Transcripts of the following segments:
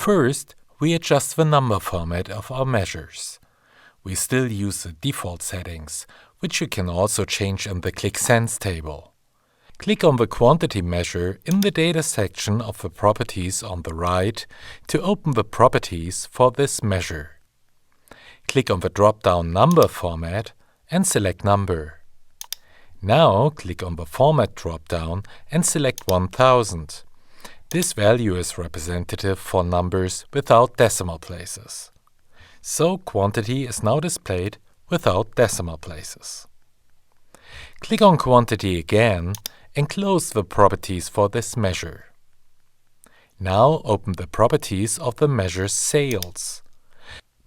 First, we adjust the number format of our measures. We still use the default settings, which you can also change in the Qlik Sense table. Click on the quantity measure in the Data section of the properties on the right to open the properties for this measure. Click on the drop-down Number format and select Number. Now click on the Format drop-down and select 1000. This value is representative for numbers without decimal places. So quantity is now displayed without decimal places. Click on Quantity again and close the properties for this measure. Now open the properties of the measure Sales.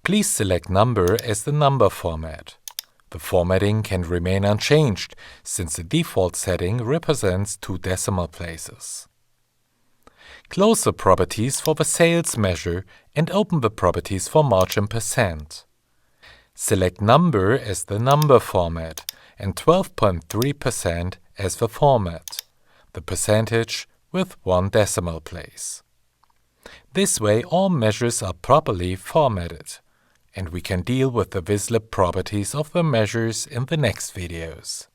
Please select Number as the number format. The formatting can remain unchanged since the default setting represents 2 decimal places. Close the properties for the Sales measure and open the properties for margin %. Select Number as the number format and 12.3% as the format, the percentage with 1 decimal place. This way all measures are properly formatted, and we can deal with the Vizlib properties of the measures in the next videos.